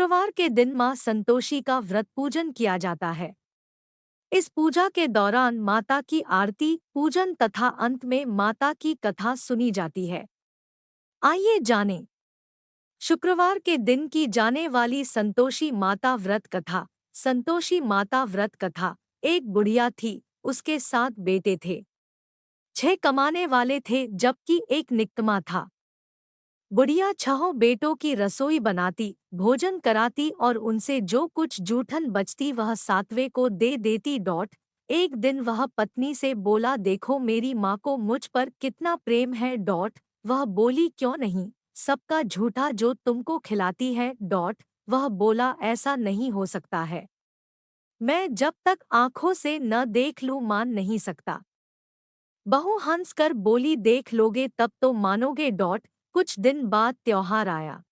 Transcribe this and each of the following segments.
शुक्रवार के दिन मां संतोषी का व्रत पूजन किया जाता है। इस पूजा के दौरान माता की आरती पूजन तथा अंत में माता की कथा सुनी जाती है। आइए जानें, शुक्रवार के दिन की जाने वाली संतोषी माता व्रत कथा। संतोषी माता व्रत कथा। एक बुढ़िया थी, उसके 7 बेटे थे। 6 कमाने वाले थे जबकि एक निकम्मा था। बुढ़िया 6 बेटों की रसोई बनाती, भोजन कराती और उनसे जो कुछ जूठन बचती वह 7वें को दे देती। एक दिन वह पत्नी से बोला, देखो मेरी माँ को मुझ पर कितना प्रेम है। वह बोली, क्यों नहीं, सबका झूठा जो तुमको खिलाती है। वह बोला, ऐसा नहीं हो सकता है, मैं जब तक आंखों से न देख लूं मान नहीं सकता। बहू हंस कर बोली, देख लोगे तब तो मानोगे। कुछ दिन बाद त्योहार आया।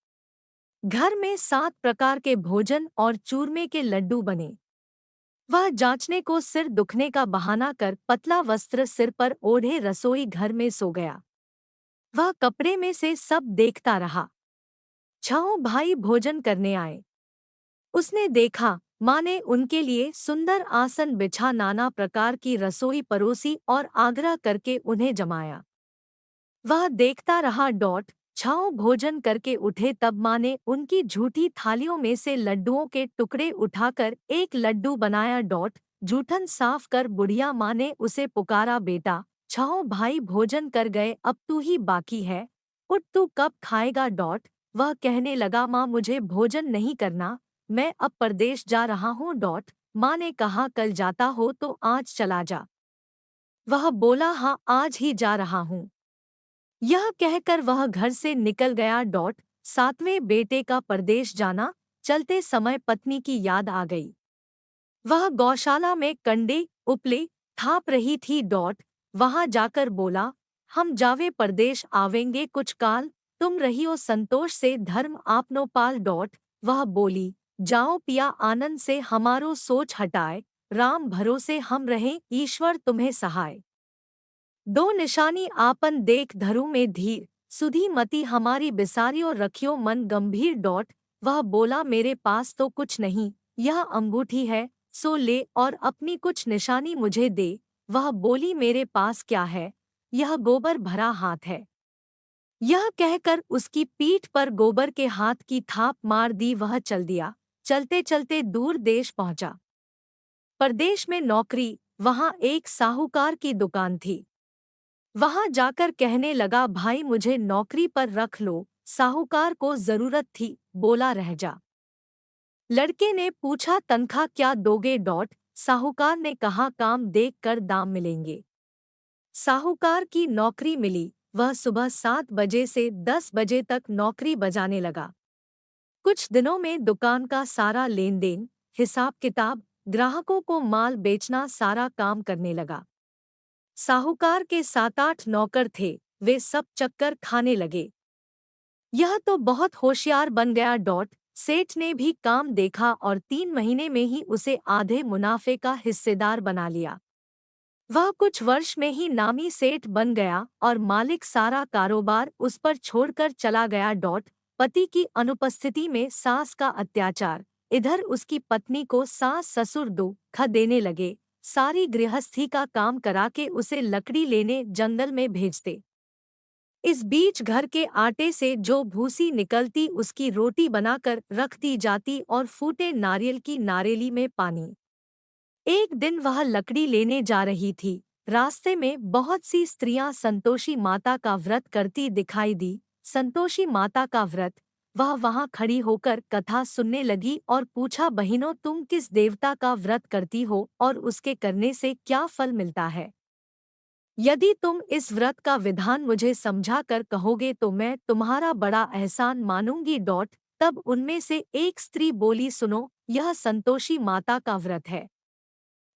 घर में 7 प्रकार के भोजन और चूरमे के लड्डू बने। वह जांचने को सिर दुखने का बहाना कर पतला वस्त्र सिर पर ओढ़े रसोई घर में सो गया। वह कपड़े में से सब देखता रहा। 6 भाई भोजन करने आए। उसने देखा, माँ ने उनके लिए सुंदर आसन बिछा नाना प्रकार की रसोई परोसी और आग्रह करके उन्हें जमाया। वह देखता रहा। छाओ भोजन करके उठे तब माँ ने उनकी झूठी थालियों में से लड्डुओं के टुकड़े उठाकर एक लड्डू बनाया। जूठन साफ कर बुढ़िया माँ ने उसे पुकारा, बेटा छाओ भाई भोजन कर गए, अब तू ही बाकी है, उठ तू कब खाएगा। वह कहने लगा, माँ मुझे भोजन नहीं करना, मैं अब परदेश जा रहा हूँ। माँ ने कहा, कल जाता हो तो आज चला जा। वह बोला, हाँ आज ही जा रहा हूँ। यह कहकर वह घर से निकल गया। 7वें बेटे का परदेश जाना। चलते समय पत्नी की याद आ गई। वह गौशाला में कंडे उपले थाप रही थी। वहां जाकर बोला, हम जावे परदेश आवेंगे कुछ काल, तुम रहियो संतोष से धर्म आपनो पाल। वह बोली, जाओ पिया आनंद से हमारो सोच हटाए, राम भरोसे हम रहें ईश्वर तुम्हें सहाय। 2 निशानी आपन देख धरू में धीर, सुधी मति हमारी बिसारियो रखियो मन गंभीर। वह बोला, मेरे पास तो कुछ नहीं, यह अंगूठी है सो ले और अपनी कुछ निशानी मुझे दे। वह बोली, मेरे पास क्या है, यह गोबर भरा हाथ है। यह कहकर उसकी पीठ पर गोबर के हाथ की थाप मार दी। वह चल दिया। चलते चलते दूर देश पहुंचा। परदेश में नौकरी, वहां एक साहूकार की दुकान थी। वहां जाकर कहने लगा, भाई मुझे नौकरी पर रख लो, साहूकार को जरूरत थी। बोला, रह जा। लड़के ने पूछा, तनख्वाह क्या दोगे। साहूकार ने कहा, काम देख कर दाम मिलेंगे। साहूकार की नौकरी मिली। वह सुबह 7 बजे से 10 बजे तक नौकरी बजाने लगा। कुछ दिनों में दुकान का सारा लेन देन, हिसाब किताब, ग्राहकों को माल बेचना सारा काम करने लगा। साहूकार के 7-8 नौकर थे, वे सब चक्कर खाने लगे। यह तो बहुत होशियार बन गया। सेठ ने भी काम देखा और 3 महीने में ही उसे आधे मुनाफे का हिस्सेदार बना लिया। वह कुछ वर्ष में ही नामी सेठ बन गया और मालिक सारा कारोबार उस पर छोड़कर चला गया। पति की अनुपस्थिति में सास का अत्याचार, इधर उसकी पत्नी को सास ससुर दुख देने लगे, सारी गृहस्थी का काम करा के उसे लकड़ी लेने जंगल में भेजते। इस बीच घर के आटे से जो भूसी निकलती उसकी रोटी बनाकर रख दी जाती और फूटे नारियल की नारेली में पानी। एक दिन वह लकड़ी लेने जा रही थी। रास्ते में बहुत सी स्त्रियां संतोषी माता का व्रत करती दिखाई दी। संतोषी माता का व्रत। वह वहां खड़ी होकर कथा सुनने लगी और पूछा, बहनों तुम किस देवता का व्रत करती हो और उसके करने से क्या फल मिलता है? यदि तुम इस व्रत का विधान मुझे समझा कर कहोगे तो मैं तुम्हारा बड़ा एहसान मानूंगी। तब उनमें से एक स्त्री बोली, सुनो, यह संतोषी माता का व्रत है।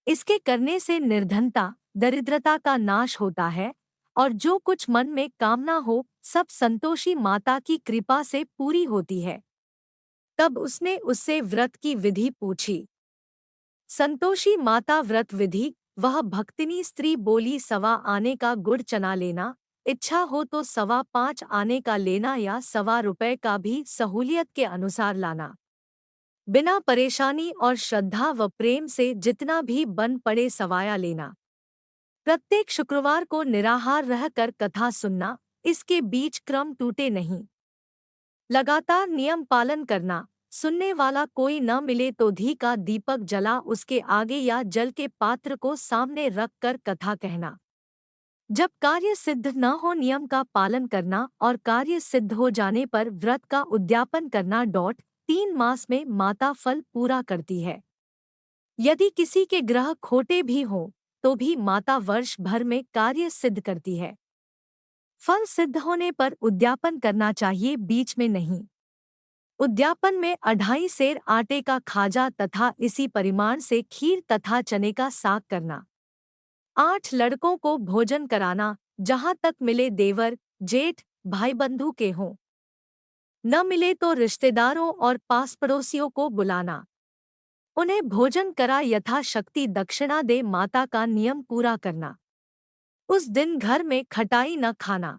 इसके करने से निर्धनता दरिद्रता का नाश होता है और जो कुछ मन में कामना हो सब संतोषी माता की कृपा से पूरी होती है। तब उसने उससे व्रत की विधि पूछी। संतोषी माता व्रत विधि। वह भक्तिनी स्त्री बोली, 1.25 आने का गुड़ चना लेना, इच्छा हो तो 5.25 आने का लेना या 1.25 रुपए का भी सहूलियत के अनुसार लाना। बिना परेशानी और श्रद्धा व प्रेम से जितना भी बन पड़े सवाया लेना। प्रत्येक शुक्रवार को निराहार रहकर कथा सुनना, इसके बीच क्रम टूटे नहीं। लगातार नियम पालन करना, सुनने वाला कोई न मिले तो घी का दीपक जला उसके आगे या जल के पात्र को सामने रख कर कथा कहना। जब कार्य सिद्ध न हो नियम का पालन करना और कार्य सिद्ध हो जाने पर व्रत का उद्यापन करना। 3 मास में माता फल पूरा करती है। यदि किसी के ग्रह खोटे भी हों तो भी माता वर्ष भर में कार्य सिद्ध करती है। फल सिद्ध होने पर उद्यापन करना चाहिए, बीच में नहीं। उद्यापन में 2.5 सेर आटे का खाजा तथा इसी परिमाण से खीर तथा चने का साग करना। 8 लड़कों को भोजन कराना, जहां तक मिले देवर जेठ भाई बंधु के हों। न मिले तो रिश्तेदारों और पास पड़ोसियों को बुलाना। उन्हें भोजन करा यथाशक्ति दक्षिणा दे, माता का नियम पूरा करना। उस दिन घर में खटाई न खाना।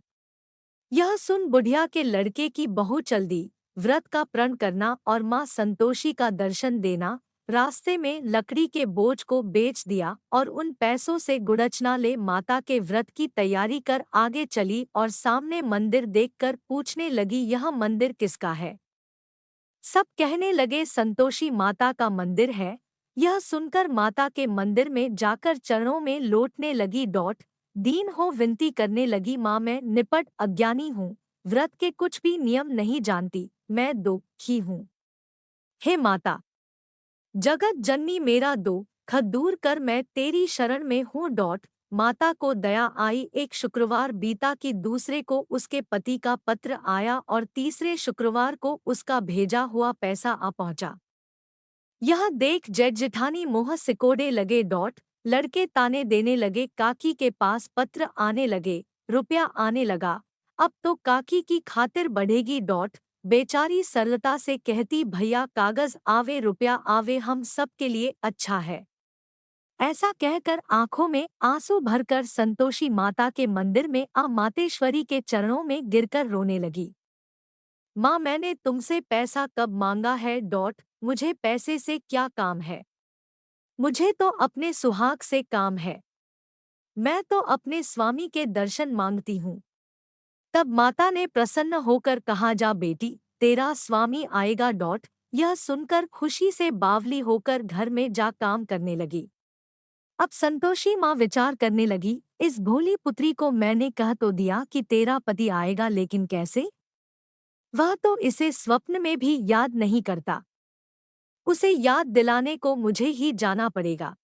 यह सुन बुढ़िया के लड़के की बहू चल दी। व्रत का प्रण करना और माँ संतोषी का दर्शन देना। रास्ते में लकड़ी के बोझ को बेच दिया और उन पैसों से गुड़चना ले माता के व्रत की तैयारी कर आगे चली और सामने मंदिर देखकर पूछने लगी, यह मंदिर किसका है? सब कहने लगे संतोषी माता का मंदिर है। यह सुनकर माता के मंदिर में जाकर चरणों में लौटने लगी। दीन हो विनती करने लगी, माँ मैं निपट अज्ञानी हूँ, व्रत के कुछ भी नियम नहीं जानती, मैं दुखी हूँ। हे माता जगत जननी मेरा दुख दूर कर, मैं तेरी शरण में हूँ। माता को दया आई। एक शुक्रवार बीता कि दूसरे को उसके पति का पत्र आया और तीसरे शुक्रवार को उसका भेजा हुआ पैसा आ पहुंचा। यह देख जेठ जेठानी मुँह सिकोड़े लगे। लड़के ताने देने लगे, काकी के पास पत्र आने लगे, रुपया आने लगा, अब तो काकी की खातिर बढ़ेगी। बेचारी सरलता से कहती, भैया कागज आवे रुपया आवे, हम सब के लिए अच्छा है। ऐसा कहकर आंखों में आंसू भरकर संतोषी माता के मंदिर में मातेश्वरी के चरणों में गिरकर रोने लगी। माँ मैंने तुमसे पैसा कब मांगा है? मुझे पैसे से क्या काम है? मुझे तो अपने सुहाग से काम है। मैं तो अपने स्वामी के दर्शन मांगती हूँ। तब माता ने प्रसन्न होकर कहा, जा बेटी तेरा स्वामी आएगा। यह सुनकर खुशी से बावली होकर घर में जा काम करने लगी। अब संतोषी माँ विचार करने लगी, इस भोली पुत्री को मैंने कह तो दिया कि तेरा पति आएगा, लेकिन कैसे? वह तो इसे स्वप्न में भी याद नहीं करता। उसे याद दिलाने को मुझे ही जाना पड़ेगा।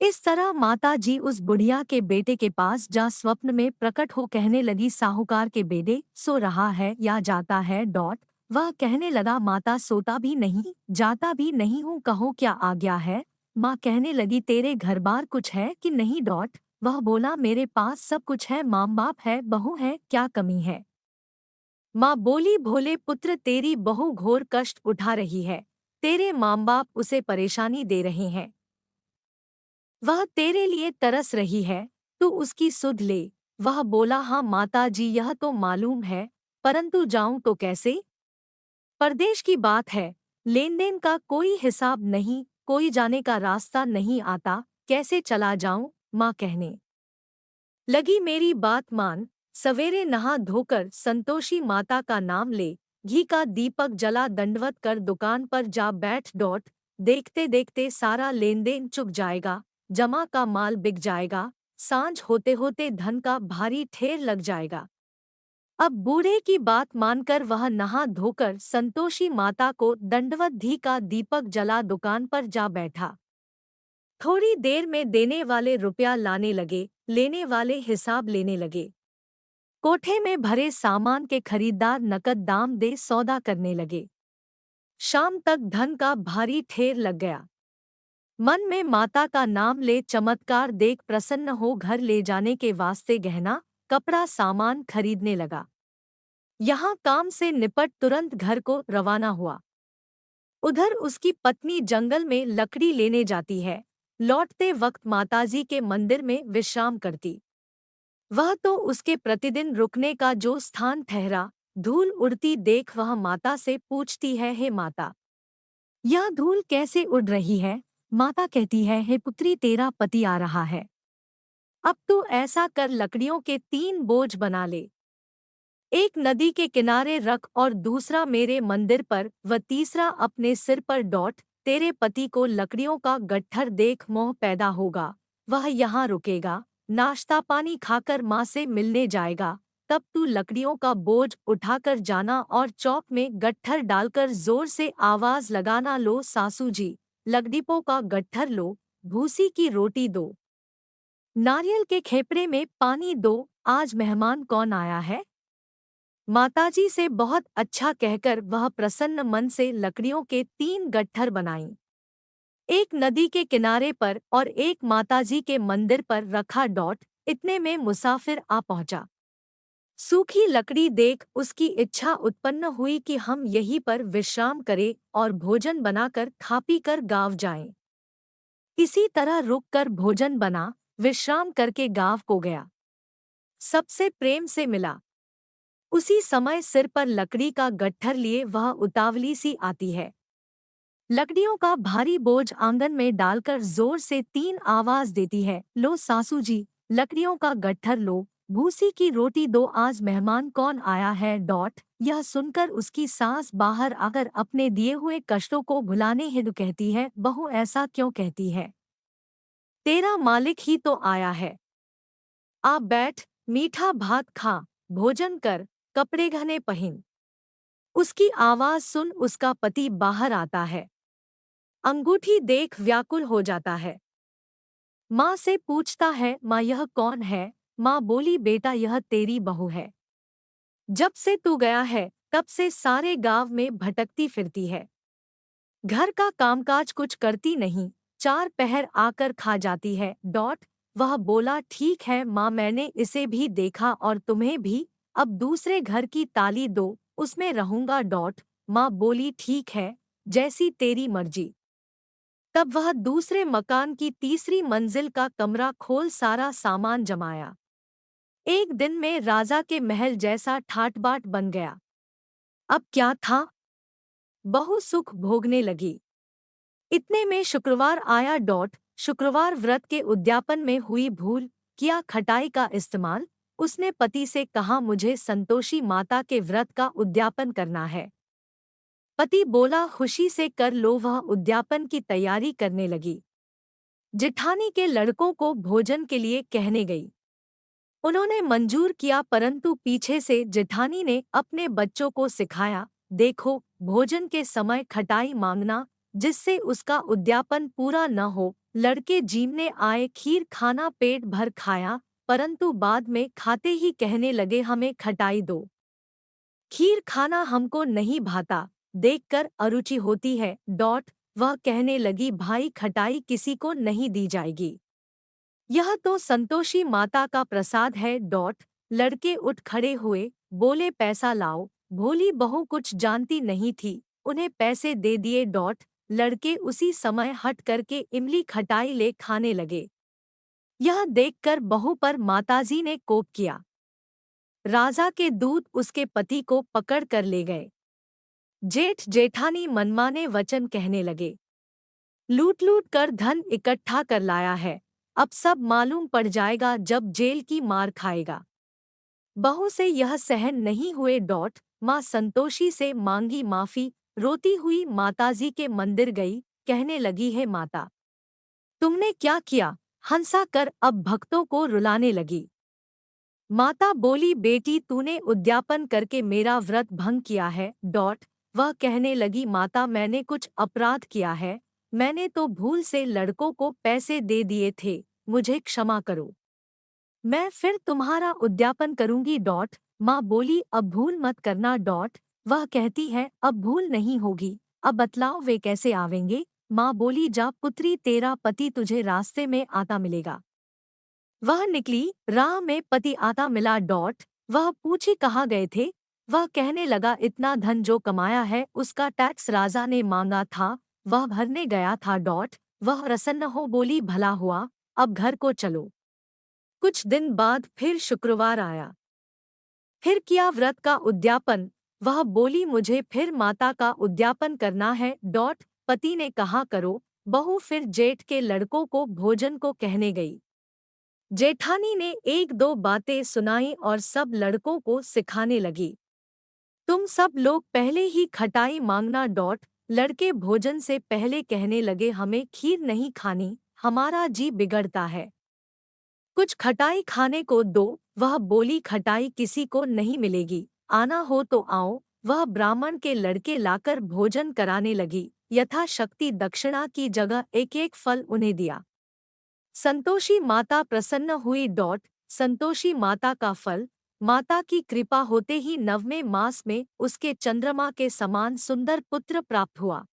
इस तरह माता जी उस बुढ़िया के बेटे के पास जा स्वप्न में प्रकट हो कहने लगी, साहूकार के बेटे सो रहा है या जाता है? वह कहने लगा, माता सोता भी नहीं जाता भी नहीं हूँ, कहो क्या आज्ञा है? माँ कहने लगी, तेरे घर बार कुछ है कि नहीं? वह बोला, मेरे पास सब कुछ है, माँ बाप है, बहू है, क्या कमी है? माँ बोली, भोले पुत्र तेरी बहू घोर कष्ट उठा रही है, तेरे माँ बाप उसे परेशानी दे रहे हैं, वह तेरे लिए तरस रही है, तू उसकी सुध ले। वह बोला, हाँ माता जी यह तो मालूम है, परंतु जाऊं तो कैसे? परदेश की बात है, लेन देन का कोई हिसाब नहीं, कोई जाने का रास्ता नहीं आता, कैसे चला जाऊं? माँ कहने लगी, मेरी बात मान, सवेरे नहा धोकर संतोषी माता का नाम ले, घी का दीपक जला दंडवत कर दुकान पर जा बैठ। देखते देखते सारा लेन देन चुक जाएगा, जमा का माल बिक जाएगा, सांझ होते होते धन का भारी ढेर लग जाएगा। अब बूढ़े की बात मानकर वह नहा धोकर संतोषी माता को दंडवत घी का दीपक जला दुकान पर जा बैठा। थोड़ी देर में देने वाले रुपया लाने लगे, लेने वाले हिसाब लेने लगे। कोठे में भरे सामान के खरीदार नकद दाम दे सौदा करने लगे। शाम तक धन का भारी ढेर लग गया। मन में माता का नाम ले चमत्कार देख प्रसन्न हो घर ले जाने के वास्ते गहना कपड़ा सामान खरीदने लगा। यहाँ काम से निपट तुरंत घर को रवाना हुआ। उधर उसकी पत्नी जंगल में लकड़ी लेने जाती है, लौटते वक्त माताजी के मंदिर में विश्राम करती। वह तो उसके प्रतिदिन रुकने का जो स्थान ठहरा, धूल उड़ती देख वह माता से पूछती है, हे माता यह धूल कैसे उड़ रही है? माता कहती है, हे पुत्री, तेरा पति आ रहा है। अब तू ऐसा कर, लकड़ियों के 3 बोझ बना ले। एक नदी के किनारे रख और दूसरा मेरे मंदिर पर व तीसरा अपने सिर पर डॉट। तेरे पति को लकड़ियों का गट्ठर देख मोह पैदा होगा, वह यहाँ रुकेगा, नाश्ता पानी खाकर माँ से मिलने जाएगा। तब तू लकड़ियों का बोझ उठाकर जाना और चौक में गट्ठर डालकर जोर से आवाज लगाना, लो सासू जी, लकड़ियों का गट्ठर लो, भूसी की रोटी दो, नारियल के खेपड़े में पानी दो, आज मेहमान कौन आया है। माताजी से बहुत अच्छा कहकर वह प्रसन्न मन से लकड़ियों के 3 गट्ठर बनाईं। एक नदी के किनारे पर और एक माताजी के मंदिर पर रखा डॉट। इतने में मुसाफिर आ पहुंचा। सूखी लकड़ी देख उसकी इच्छा उत्पन्न हुई कि हम यहीं पर विश्राम करें और भोजन बनाकर खा पी कर गाँव जाएं। इसी तरह रुककर भोजन बना, विश्राम करके गाँव को गया। सबसे प्रेम से मिला। उसी समय सिर पर लकड़ी का गट्ठर लिए वह उतावली सी आती है। लकड़ियों का भारी बोझ आंगन में डालकर जोर से 3 आवाज देती है, लो सासू जी, लकड़ियों का गट्ठर लो, भूसी की रोटी दो, आज मेहमान कौन आया है डॉट। यह सुनकर उसकी सास बाहर आकर अपने दिए हुए कष्टों को भुलाने हेतु कहती है, बहू ऐसा क्यों कहती है? तेरा मालिक ही तो आया है। आ बैठ, मीठा भात खा, भोजन कर, कपड़े घने पहन। उसकी आवाज सुन उसका पति बाहर आता है। अंगूठी देख व्याकुल हो जाता है। माँ से पूछता है, माँ यह कौन है? माँ बोली, बेटा यह तेरी बहू है। जब से तू गया है तब से सारे गांव में भटकती फिरती है। घर का कामकाज कुछ करती नहीं, 4 पहर आकर खा जाती है डॉट। वह बोला, ठीक है माँ, मैंने इसे भी देखा और तुम्हें भी। अब दूसरे घर की ताली दो, उसमें रहूंगा डॉट। माँ बोली, ठीक है, जैसी तेरी मर्जी। तब वह दूसरे मकान की तीसरी मंजिल का कमरा खोल सारा सामान जमाया। एक दिन में राजा के महल जैसा ठाट-बाट बन गया। अब क्या था? बहू सुख भोगने लगी। इतने में शुक्रवार आया डॉट। शुक्रवार व्रत के उद्यापन में हुई भूल, किया खटाई का इस्तेमाल। उसने पति से कहा, मुझे संतोषी माता के व्रत का उद्यापन करना है। पति बोला, खुशी से कर लो। वह उद्यापन की तैयारी करने लगी। जिठानी के लड़कों को भोजन के लिए कहने गई। उन्होंने मंजूर किया, परंतु पीछे से जिठानी ने अपने बच्चों को सिखाया, देखो, भोजन के समय खटाई मांगना, जिससे उसका उद्यापन पूरा न हो। लड़के जीमने आए, खीर खाना पेट भर खाया, परंतु बाद में खाते ही कहने लगे, हमें खटाई दो। खीर खाना हमको नहीं भाता, देखकर अरुचि होती है डॉट। वह कहने लगी, भाई खटाई किसी को नहीं दी जाएगी, यह तो संतोषी माता का प्रसाद है डॉट। लड़के उठ खड़े हुए, बोले, पैसा लाओ। भोली बहू कुछ जानती नहीं थी, उन्हें पैसे दे दिए डॉट। लड़के उसी समय हट करके इमली खटाई ले खाने लगे। यह देखकर बहू पर माताजी ने कोप किया। राजा के दूत उसके पति को पकड़ कर ले गए। जेठ जेठानी मनमाने वचन कहने लगे, लूट लूट कर धन इकट्ठा कर लाया है, अब सब मालूम पड़ जाएगा जब जेल की मार खाएगा। बहू से यह सहन नहीं हुए डॉट। माँ संतोषी से मांगी माफी। रोती हुई माताजी के मंदिर गई, कहने लगी, है माता, तुमने क्या किया? हंसा कर अब भक्तों को रुलाने लगी। माता बोली, बेटी तूने उद्यापन करके मेरा व्रत भंग किया है डॉट। वह कहने लगी, माता मैंने कुछ अपराध किया है, मैंने तो भूल से लड़कों को पैसे दे दिए थे, मुझे क्षमा करो, मैं फिर तुम्हारा उद्यापन करूंगी डॉट। माँ बोली, अब भूल मत करना डॉट। वह कहती है, अब भूल नहीं होगी, अब बतलाओ वे कैसे आवेंगे? माँ बोली, जा पुत्री, तेरा पति तुझे रास्ते में आता मिलेगा। वह निकली, राह में पति आता मिला डॉट। वह पूछी, कहाँ गए थे? वह कहने लगा, इतना धन जो कमाया है उसका टैक्स राजा ने मांगा था, वह भरने गया था डॉट। वह प्रसन्न हो बोली, भला हुआ, अब घर को चलो। कुछ दिन बाद फिर शुक्रवार आया। फिर किया व्रत का उद्यापन। वह बोली, मुझे फिर माता का उद्यापन करना है डॉट। पति ने कहा करो। बहू फिर जेठ के लड़कों को भोजन को कहने गई। जेठानी ने एक दो बातें सुनाई और सब लड़कों को सिखाने लगी। तुम सब लोग पहले ही खटाई मांगना। लड़के भोजन से पहले कहने लगे हमें खीर नहीं खानी, हमारा जी बिगड़ता है। कुछ खटाई खाने को दो। वह बोली खटाई किसी को नहीं मिलेगी, आना हो तो आओ। वह ब्राह्मण के लड़के लाकर भोजन कराने लगी। यथाशक्ति दक्षिणा की जगह एक एक फल उन्हें दिया। संतोषी माता प्रसन्न हुई। संतोषी माता का फल, माता की कृपा होते ही 9वें मास में उसके चंद्रमा के समान सुंदर पुत्र प्राप्त हुआ।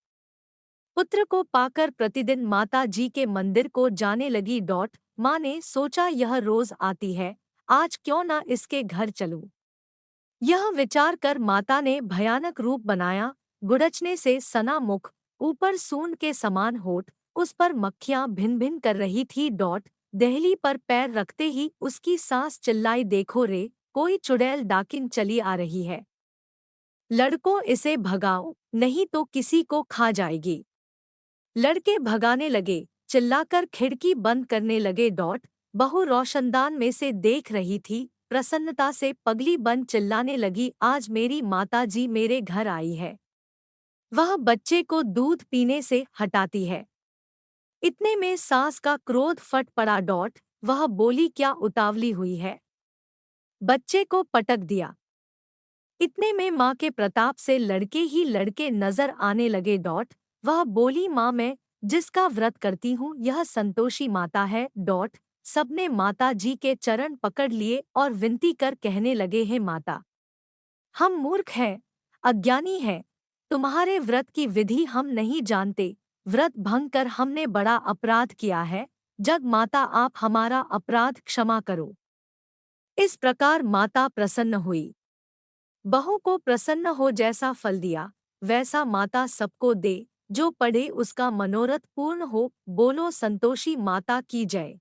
पुत्र को पाकर प्रतिदिन माता जी के मंदिर को जाने लगी। माँ ने सोचा यह रोज आती है, आज क्यों ना इसके घर चलूं। यह विचार कर माता ने भयानक रूप बनाया। गुड़चने से सना मुख, ऊपर सूंड के समान होठ, उस पर मक्खियां भिन भिन कर रही थी। देहली पर पैर रखते ही उसकी सांस चिल्लाई देखो रे, कोई चुड़ैल डाकिन चली आ रही है। लड़कों इसे भगाओ, नहीं तो किसी को खा जाएगी। लड़के भगाने लगे, चिल्लाकर खिड़की बंद करने लगे। बहू रोशनदान में से देख रही थी, प्रसन्नता से पगली बन चिल्लाने लगी आज मेरी माताजी मेरे घर आई है। वह बच्चे को दूध पीने से हटाती है। इतने में सास का क्रोध फट पड़ा। वह बोली क्या उतावली हुई है, बच्चे को पटक दिया। इतने में माँ के प्रताप से लड़के ही लड़के नजर आने लगे। वह बोली माँ मैं जिसका व्रत करती हूँ यह संतोषी माता है। सबने माता जी के चरण पकड़ लिए और विनती कर कहने लगे हैं माता, हम मूर्ख हैं, अज्ञानी हैं, तुम्हारे व्रत की विधि हम नहीं जानते। व्रत भंग कर हमने बड़ा अपराध किया है। जग माता आप हमारा अपराध क्षमा करो। इस प्रकार माता प्रसन्न हुई। बहू को प्रसन्न हो जैसा फल दिया वैसा माता सबको दे, जो पढ़े उसका मनोरथ पूर्ण हो। बोलो संतोषी माता की जय।